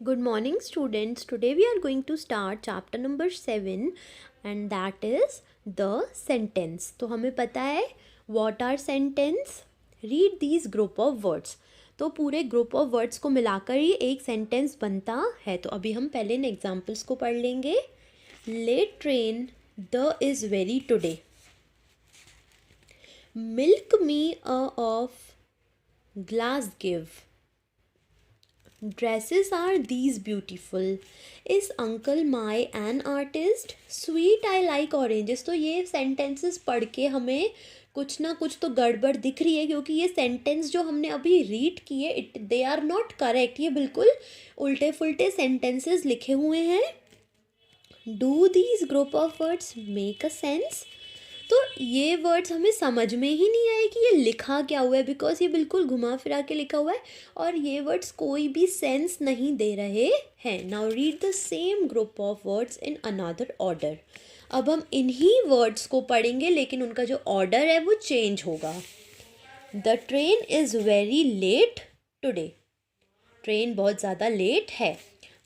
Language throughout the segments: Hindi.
Good morning, students. Today we are going to start chapter number 7 and that is the sentence. तो हमें पता है what are sentence? Read these group of words. तो पूरे ग्रुप ऑफ वर्ड्स को मिलाकर ही एक सेंटेंस बनता है. तो अभी हम पहले इन एग्जाम्पल्स को पढ़ लेंगे. Late train the is very today. Milk me a of glass give. Dresses are these beautiful? Is uncle my an artist? Sweet I like oranges. तो ये सेंटेंसेस पढ़ के हमें कुछ ना कुछ तो गड़बड़ दिख रही है, क्योंकि ये सेंटेंस जो हमने अभी रीड किए दे आर नॉट करेक्ट. ये बिल्कुल उल्टे फुल्टे सेंटेंसेस लिखे हुए हैं. Do these group of words make a sense? तो ये वर्ड्स हमें समझ में ही नहीं आए कि ये लिखा क्या हुआ है, बिकॉज ये बिल्कुल घुमा फिरा के लिखा हुआ है और ये वर्ड्स कोई भी सेंस नहीं दे रहे हैं. Now read the same group of words in another order. अब हम इन्हीं वर्ड्स को पढ़ेंगे लेकिन उनका जो ऑर्डर है वो चेंज होगा. The train is very late today. Train बहुत ज़्यादा लेट है.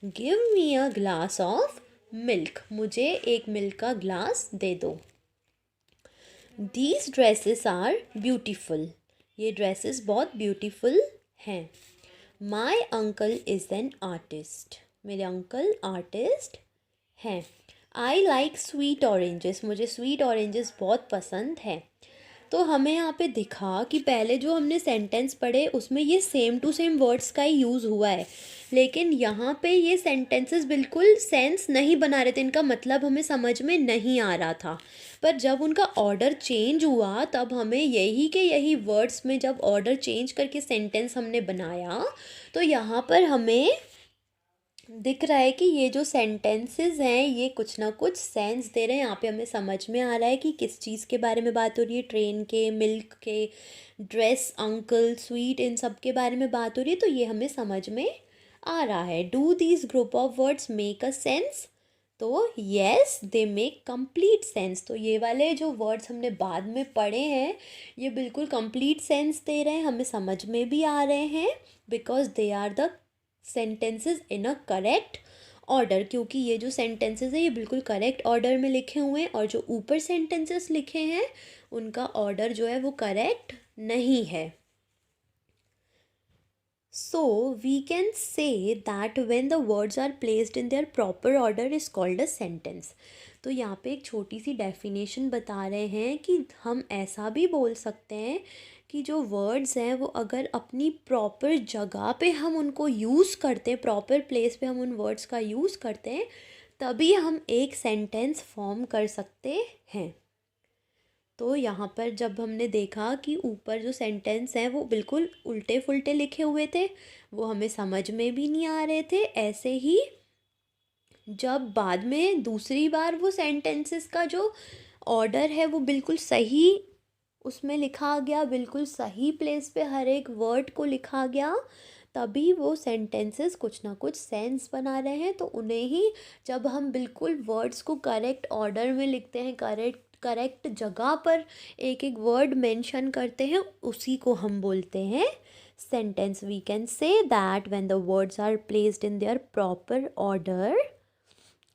Give me a glass of milk. मुझे एक मिल्क का ग्लास दे दो. These dresses are beautiful. ये ड्रेसेस बहुत ब्यूटीफुल हैं. My uncle is an artist. मेरे अंकल आर्टिस्ट हैं. I like sweet oranges. मुझे स्वीट ऑरेंजेस बहुत पसंद हैं. तो हमें यहाँ पे दिखा कि पहले जो हमने सेंटेंस पढ़े उसमें ये सेम टू सेम वर्ड्स का ही यूज़ हुआ है, लेकिन यहाँ पे ये सेंटेंसेस बिल्कुल सेंस नहीं बना रहे थे. इनका मतलब हमें समझ में नहीं आ रहा था. पर जब उनका ऑर्डर चेंज हुआ तब हमें यही के यही वर्ड्स में जब ऑर्डर चेंज करके सेंटेंस हमने बनाया तो यहाँ पर हमें दिख रहा है कि ये जो सेंटेंसेस हैं ये कुछ ना कुछ सेंस दे रहे हैं. यहाँ पे हमें समझ में आ रहा है कि किस चीज़ के बारे में बात हो रही है. ट्रेन के, मिल्क के, ड्रेस, अंकल, स्वीट, इन सब के बारे में बात हो रही है. तो ये हमें समझ में आ रहा है. Do these group of words make a sense? तो yes they make complete sense. तो ये वाले जो वर्ड्स हमने बाद में पढ़े हैं ये बिल्कुल कंप्लीट सेंस दे रहे हैं, हमें समझ में भी आ रहे हैं, because they are the sentences in a correct order. क्योंकि ये जो सेंटेंसेस है ये बिल्कुल करेक्ट ऑर्डर में लिखे हुए हैं और जो ऊपर सेंटेंसेस लिखे हैं उनका ऑर्डर जो है वो करेक्ट नहीं है. So we can say that when the words are placed in their proper order is called a sentence. तो यहाँ पे एक छोटी सी डेफिनेशन बता रहे हैं कि हम ऐसा भी बोल सकते हैं कि जो वर्ड्स हैं वो अगर अपनी प्रॉपर जगह पे हम उनको यूज़ करते हैं, प्रॉपर प्लेस पे हम उन वर्ड्स का यूज़ करते हैं, तभी हम एक सेंटेंस फॉर्म कर सकते हैं. तो यहाँ पर जब हमने देखा कि ऊपर जो सेंटेंस हैं वो बिल्कुल उल्टे फुल्टे लिखे हुए थे, वो हमें समझ में भी नहीं आ रहे थे. ऐसे ही जब बाद में दूसरी बार वो सेंटेंसेस का जो ऑर्डर है वो बिल्कुल सही उसमें लिखा गया, बिल्कुल सही प्लेस पे हर एक वर्ड को लिखा गया, तभी वो सेंटेंसेस कुछ ना कुछ सेंस बना रहे हैं. तो उन्हें ही जब हम बिल्कुल वर्ड्स को करेक्ट ऑर्डर में लिखते हैं, करेक्ट जगह पर एक एक वर्ड मेंशन करते हैं, उसी को हम बोलते हैं sentence. We can say that when the words are placed in their proper order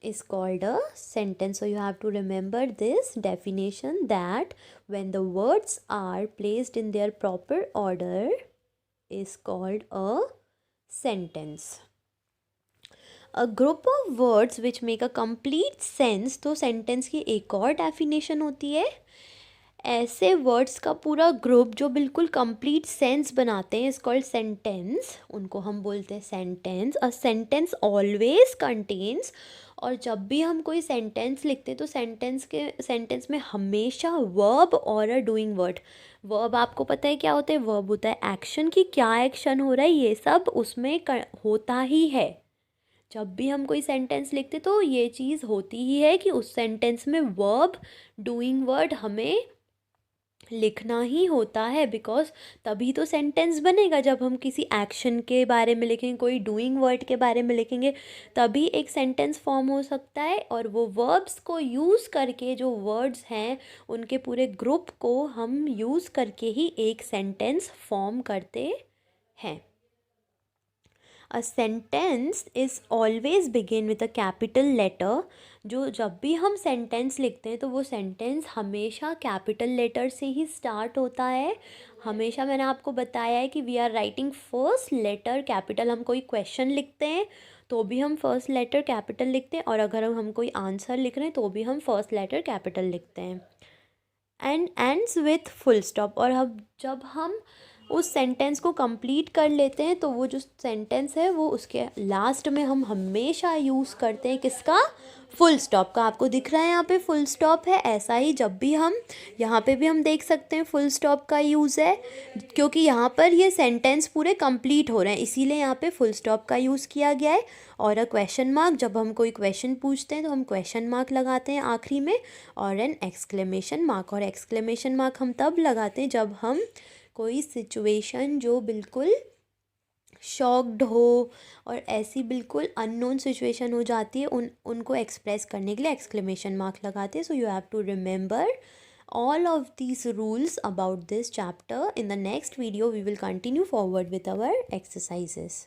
is called a sentence. So you have to remember this definition, that when the words are placed in their proper order is called a sentence. A group of words which make a complete sense. तो sentence की एक और definition होती है. ऐसे वर्ड्स का पूरा ग्रुप जो बिल्कुल कंप्लीट सेंस बनाते हैं इज कॉल्ड सेंटेंस. उनको हम बोलते हैं sentence. A sentence always contains. और जब भी हम कोई सेंटेंस लिखते हैं तो सेंटेंस में हमेशा वर्ब और अ डूइंग वर्ड. वर्ब आपको पता है क्या होता है? वर्ब होता है एक्शन, की क्या एक्शन हो रहा है ये सब उसमें होता ही है. जब भी हम कोई सेंटेंस लिखते तो ये चीज़ होती ही है कि उस सेंटेंस में वर्ब, डूइंग वर्ड हमें लिखना ही होता है. बिकॉज तभी तो सेंटेंस बनेगा. जब हम किसी एक्शन के बारे में लिखेंगे, कोई डूइंग वर्ड के बारे में लिखेंगे, तभी एक सेंटेंस फॉर्म हो सकता है. और वो वर्ब्स को यूज़ करके जो वर्ड्स हैं उनके पूरे ग्रुप को हम यूज़ करके ही एक सेंटेंस फॉर्म करते हैं. A sentence is always begin with a capital letter. जो जब भी हम सेंटेंस लिखते हैं तो वो सेंटेंस हमेशा कैपिटल लेटर से ही स्टार्ट होता है। हमेशा मैंने आपको बताया है कि we are writing first letter capital. हम कोई क्वेश्चन लिखते हैं तो भी हम फर्स्ट लेटर कैपिटल लिखते हैं, और अगर हम कोई आंसर लिख रहे हैं तो भी हम फर्स्ट लेटर कैपिटल लिखते हैं। And ends with full stop. और अब जब हम उस सेंटेंस को कंप्लीट कर लेते हैं तो वो जो सेंटेंस है वो उसके लास्ट में हम हमेशा यूज़ करते हैं किसका, फुल स्टॉप का। आपको दिख रहा है यहाँ पे फुल स्टॉप है। ऐसा ही जब भी हम यहाँ पे भी हम देख सकते हैं फुल स्टॉप का यूज़ है, क्योंकि यहाँ पर ये सेंटेंस पूरे कंप्लीट हो रहे हैं इसीलिए यहाँ पे फुल स्टॉप का यूज़ किया गया है। और अ क्वेश्चन मार्क, जब हम कोई क्वेश्चन पूछते हैं तो हम क्वेश्चन मार्क लगाते हैं आखिरी में, और एन एक्सक्लेमेशन मार्क। और एक्सक्लेमेशन मार्क हम तब लगाते हैं जब हम कोई सिचुएशन जो बिल्कुल शॉक्ड हो और ऐसी बिल्कुल अननोन सिचुएशन हो जाती है उनको एक्सप्रेस करने के लिए एक्सक्लेमेशन मार्क लगाते हैं। So you have to remember all of these rules about this chapter. In the next video we will continue forward with our exercises.